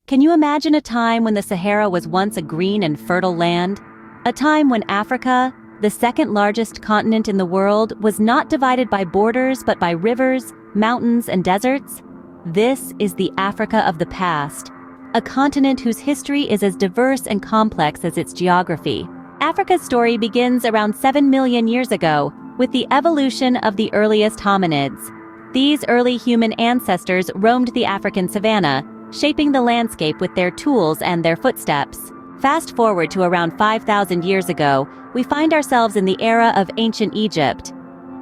Can you imagine a time when the Sahara was once a green and fertile land? A time when Africa, the second largest continent in the world, was not divided by borders but by rivers, mountains, and deserts? This is the Africa of the past, a continent whose history is as diverse and complex as its geography. Africa's story begins around 7 million years ago with the evolution of the earliest hominids. These early human ancestors roamed the African savanna, shaping the landscape with their tools and their footsteps. Fast forward to around 5,000 years ago, we find ourselves in the era of ancient Egypt.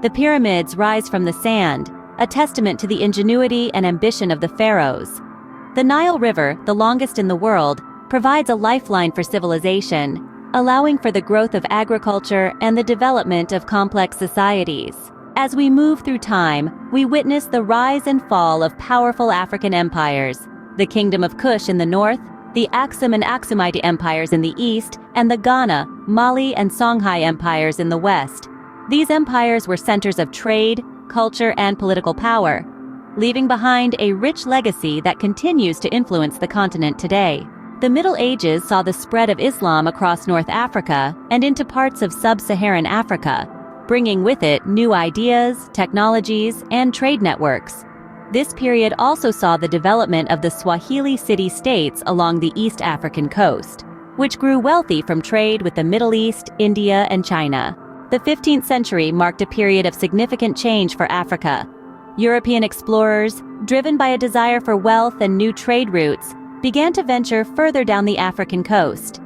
The pyramids rise from the sand, a testament to the ingenuity and ambition of the pharaohs. The Nile River, the longest in the world, provides a lifeline for civilization, allowing for the growth of agriculture and the development of complex societies. As we move through time, we witness the rise and fall of powerful African empires: the Kingdom of Kush in the north, the Aksum and Aksumite empires in the east, and the Ghana, Mali, and Songhai empires in the west. These empires were centers of trade, culture, and political power, leaving behind a rich legacy that continues to influence the continent today. The Middle Ages saw the spread of Islam across North Africa and into parts of sub-Saharan Africa, bringing with it new ideas, technologies, and trade networks. This period also saw the development of the Swahili city-states along the East African coast, which grew wealthy from trade with the Middle East, India, and China. The 15th century marked a period of significant change for Africa. European explorers, driven by a desire for wealth and new trade routes, began to venture further down the African coast.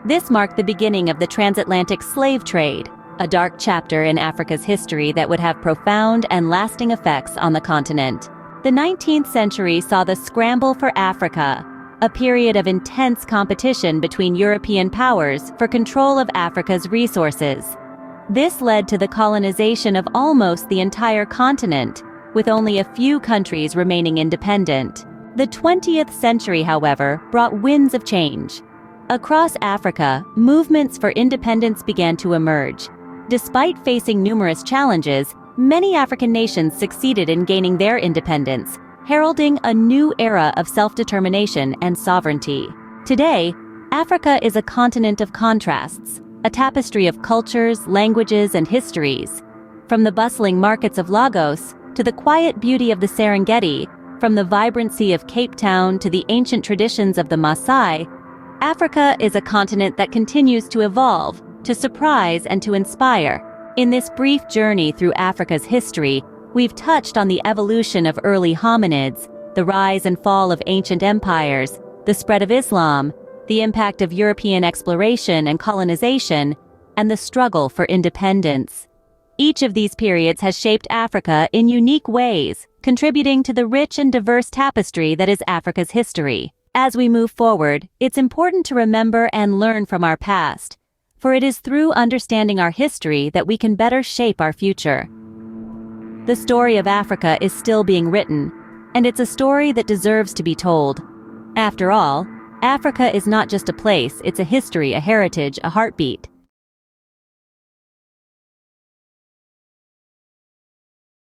This marked the beginning of the transatlantic slave trade, a dark chapter in Africa's history that would have profound and lasting effects on the continent. The 19th century saw the scramble for Africa, a period of intense competition between European powers for control of Africa's resources. This led to the colonization of almost the entire continent, with only a few countries remaining independent. The 20th century, however, brought winds of change. Across Africa, movements for independence began to emerge. Despite facing numerous challenges, many African nations succeeded in gaining their independence, heralding a new era of self-determination and sovereignty. Today, Africa is a continent of contrasts, a tapestry of cultures, languages, and histories. From the bustling markets of Lagos to the quiet beauty of the Serengeti, from the vibrancy of Cape Town to the ancient traditions of the Maasai, Africa is a continent that continues to evolve, to surprise, and to inspire. In this brief journey through Africa's history, we've touched on the evolution of early hominids, the rise and fall of ancient empires, the spread of Islam, the impact of European exploration and colonization, and the struggle for independence. Each of these periods has shaped Africa in unique ways, contributing to the rich and diverse tapestry that is Africa's history. As we move forward, it's important to remember and learn from our past, for it is through understanding our history that we can better shape our future. The story of Africa is still being written, and it's a story that deserves to be told. After all, Africa is not just a place, it's a history, a heritage, a heartbeat.